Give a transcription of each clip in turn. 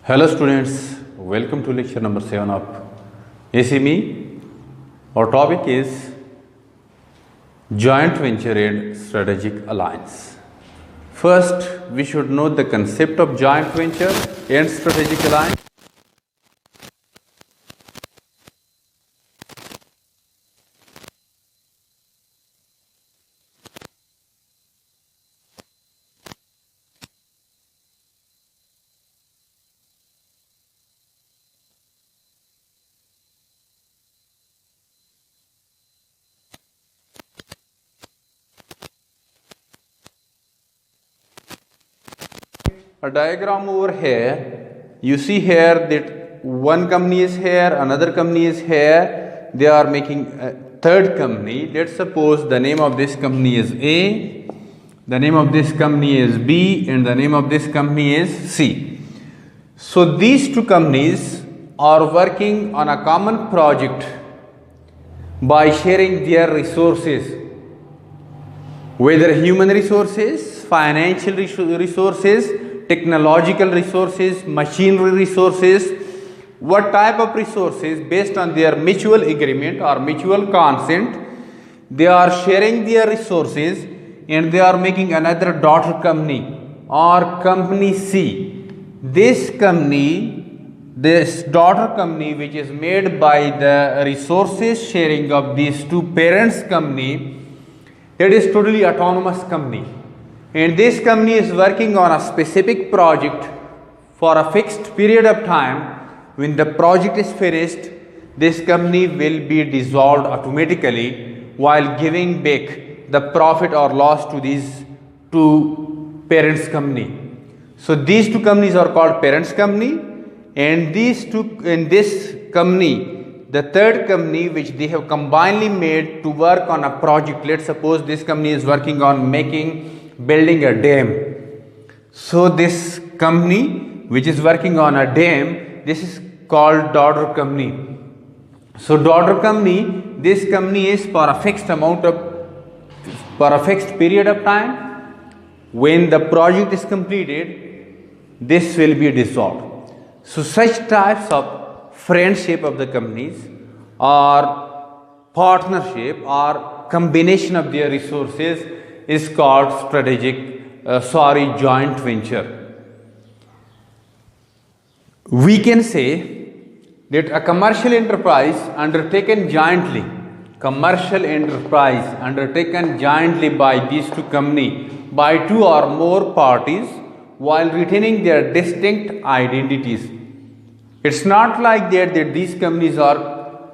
Hello students, welcome to lecture number 7 of ACME. Our topic is joint venture and strategic alliance. First, we should know the concept of joint venture and strategic alliance. A diagram over here, you see here that one company is here, another company is here, they are making a third company. Let's suppose the name of this company is A, the name of this company is B, and the name of this company is C. So these two companies are working on a common project by sharing their resources, whether human resources, financial resources, technological resources, machinery resources, what type of resources, based on their mutual agreement or mutual consent, they are sharing their resources and they are making another daughter company or company C. This daughter company, which is made by the resources sharing of these two parents company, it is totally autonomous company. And this company is working on a specific project for a fixed period of time. When the project is finished, this company will be dissolved automatically while giving back the profit or loss to these two parents company. So these two companies are called parents company, and these two in this company, the third company which they have combinedly made to work on a project. Let's suppose this company is working on building a dam. So this company which is working on a dam, this is called daughter company. So daughter company, this company is for a fixed period of time. When the project is completed, this will be dissolved. So such types of friendship of the companies or partnership or combination of their resources is called joint venture. We can say that a commercial enterprise undertaken jointly by these two companies, by two or more parties, while retaining their distinct identities. It's not like that these companies are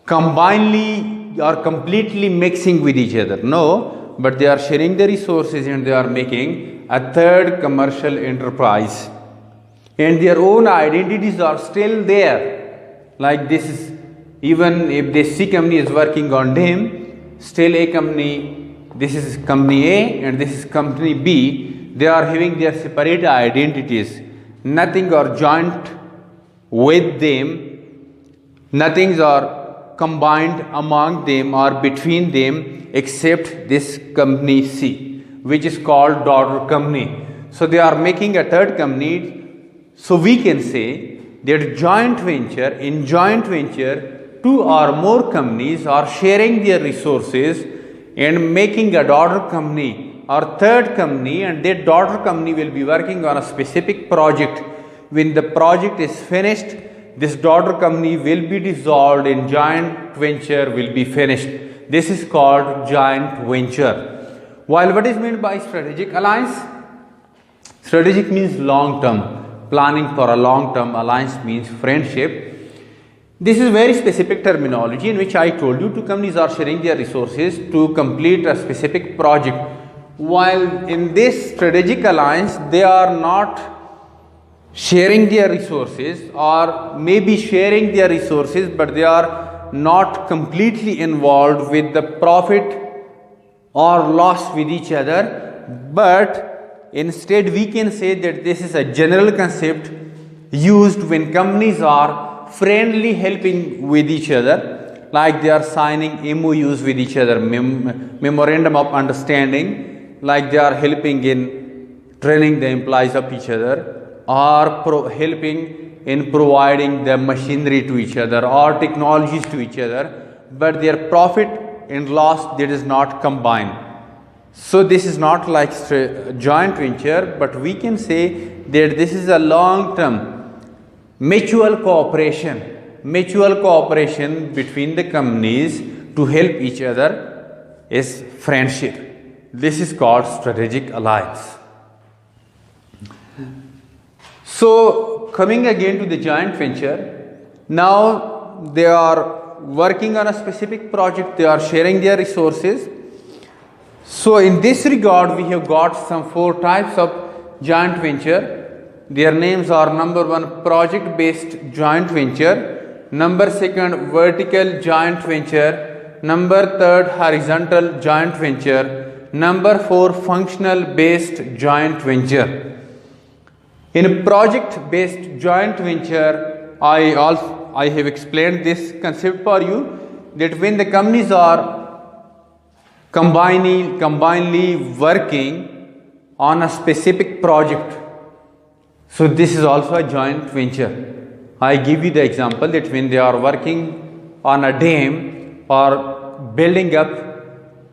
combinedly or completely mixing with each other. No, but they are sharing the resources and they are making a third commercial enterprise. And their own identities are still there. Like this is, even if this C company is working on them, still a company, this is company A and this is company B, they are having their separate identities. Nothing are joint with them, nothing are combined among them or between them except this company C, which is called daughter company. So they are making a third company. So we can say that in joint venture, two or more companies are sharing their resources and making a daughter company or third company, and that daughter company will be working on a specific project. When the project is finished, this daughter company will be dissolved and joint venture will be finished. This is called joint venture. While what is meant by strategic alliance? Strategic means long term, planning for a long term. Alliance means friendship. This is very specific terminology in which I told you two companies are sharing their resources to complete a specific project. While in this strategic alliance, they are not sharing their resources, or maybe sharing their resources, but they are not completely involved with the profit or loss with each other, but instead we can say that this is a general concept used when companies are friendly helping with each other, like they are signing MOUs with each other, memorandum of understanding, like they are helping in training the employees of each other, or helping in providing the machinery to each other or technologies to each other, but their profit and loss, that is not combined. So this is not like joint venture, but we can say that this is a long-term mutual cooperation between the companies to help each other is friendship. This is called strategic alliance. So coming again to the joint venture, now they are working on a specific project, they are sharing their resources. So in this regard, we have got some 4 types of joint venture. Their names are: number 1, project based joint venture; number 2, vertical joint venture; number 3, horizontal joint venture; number 4, functional based joint venture. In project based joint venture, I have explained this concept for you, that when the companies are combinedly working on a specific project, so this is also a joint venture. I give you the example that when they are working on a dam or building up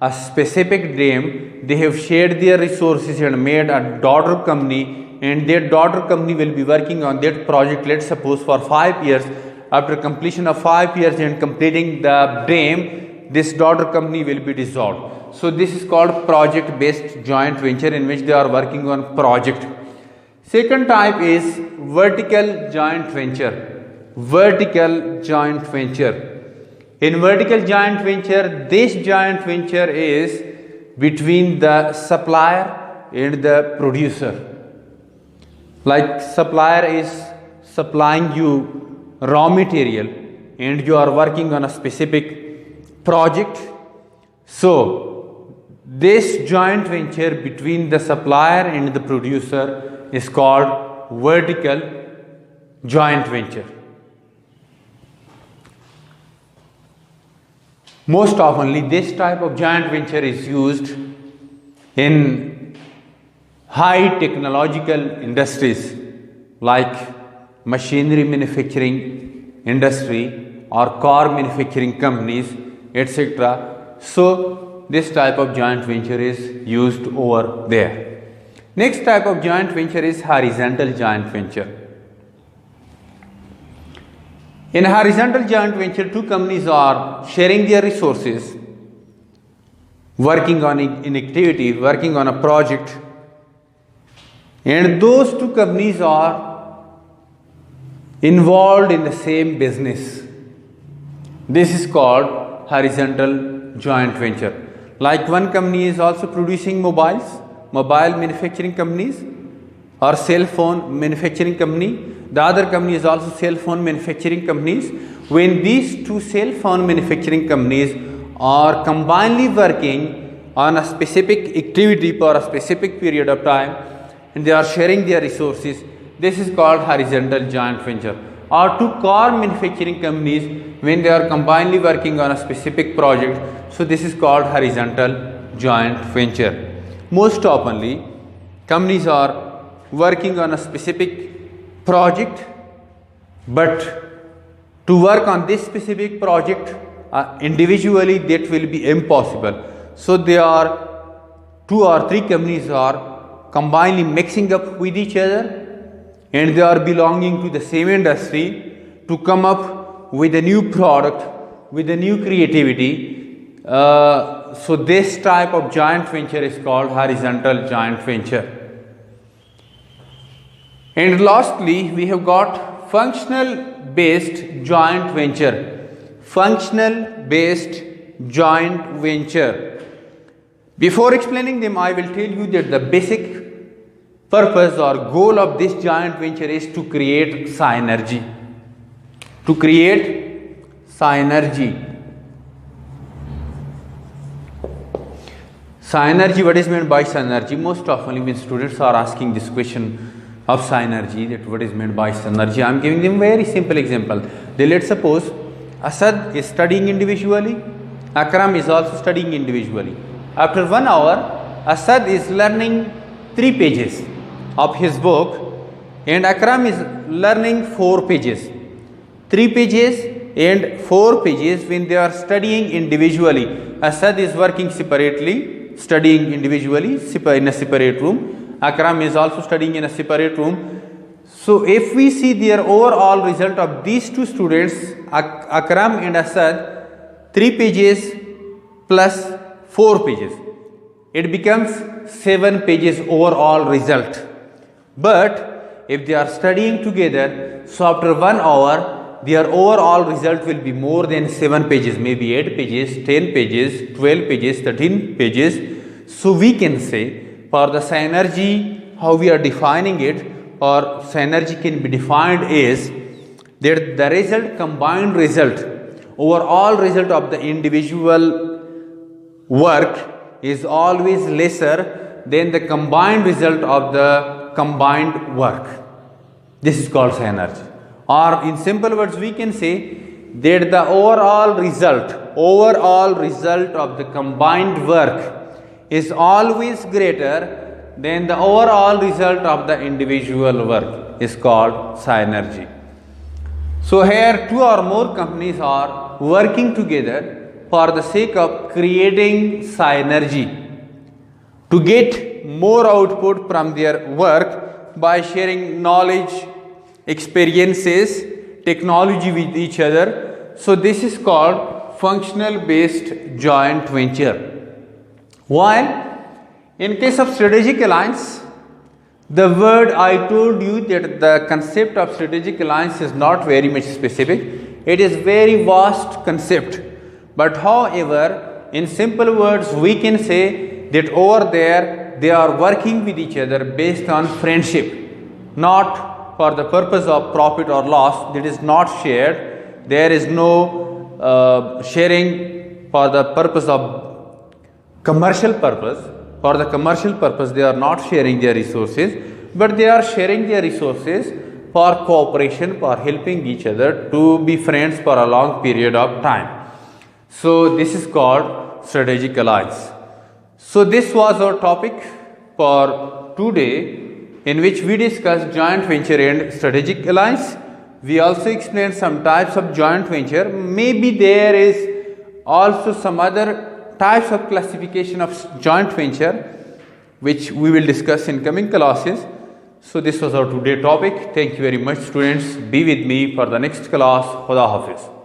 a specific dam, they have shared their resources and made a daughter company, and their daughter company will be working on that project, let's suppose for 5 years. After completion of 5 years and completing the dam, this daughter company will be dissolved. So this is called project based joint venture, in which they are working on project. Second type is vertical joint venture. Vertical joint venture. In vertical joint venture, this joint venture is between the supplier and the producer. Like supplier is supplying you raw material and you are working on a specific project. So this joint venture between the supplier and the producer is called vertical joint venture. Most oftenly, this type of joint venture is used in high technological industries like machinery manufacturing industry or car manufacturing companies, etc. So this type of joint venture is used over there. Next type of joint venture is horizontal joint venture. In horizontal joint venture, 2 companies are sharing their resources, working on an activity, working on a project, and those 2 companies are involved in the same business. This is called horizontal joint venture. Like one company is also producing mobile manufacturing companies or cell phone manufacturing company. The other company is also cell phone manufacturing companies. When these 2 cell phone manufacturing companies are combinedly working on a specific activity for a specific period of time and they are sharing their resources, this is called horizontal joint venture. Or 2 car manufacturing companies, when they are combinedly working on a specific project, so this is called horizontal joint venture. Most oftenly, companies are working on a specific project, but to work on this specific project individually, that will be impossible. So there are 2 or 3 companies are combinedly mixing up with each other and they are belonging to the same industry to come up with a new product, with a new creativity. So this type of joint venture is called horizontal joint venture. And lastly, we have got functional based joint venture. Functional based joint venture. Before explaining them, I will tell you that the basic purpose or goal of this joint venture is to create synergy. To create synergy. Synergy, what is meant by synergy? Most often when students are asking this question of synergy, that what is meant by synergy, I am giving them very simple example. Let's suppose Asad is studying individually, Akram is also studying individually. After 1 hour, Asad is learning 3 pages of his book and Akram is learning 4 pages, 3 pages and 4 pages when they are studying individually. Asad is working separately, studying individually in a separate room. Akram is also studying in a separate room. So if we see their overall result of these two students, Akram and Asad, 3 pages plus 4 pages, it becomes 7 pages overall result. But if they are studying together, so after 1 hour, their overall result will be more than 7 pages, maybe 8 pages, 10 pages, 12 pages, 13 pages. So we can say for the synergy, how we are defining it, or synergy can be defined as that the result, combined result, overall result of the individual work is always lesser than the combined result of the combined work. This is called synergy. Or in simple words, we can say that the overall result of the combined work is always greater than the overall result of the individual work, is called synergy. So here 2 or more companies are working together for the sake of creating synergy to get more output from their work by sharing knowledge, experiences, technology with each other. So this is called functional based joint venture. While in case of strategic alliance, the word I told you that the concept of strategic alliance is not very much specific. It is very vast concept. But however, in simple words, we can say that over there they are working with each other based on friendship, not for the purpose of profit or loss. That is not shared. There is no sharing for the purpose of commercial purpose. For the commercial purpose, they are not sharing their resources, but they are sharing their resources for cooperation, for helping each other to be friends for a long period of time. So this is called strategic alliance. So this was our topic for today, in which we discussed joint venture and strategic alliance. We also explained some types of joint venture. Maybe there is also some other types of classification of joint venture which we will discuss in coming classes. So this was our today topic. Thank you very much, students. Be with me for the next class. Khuda Hafiz.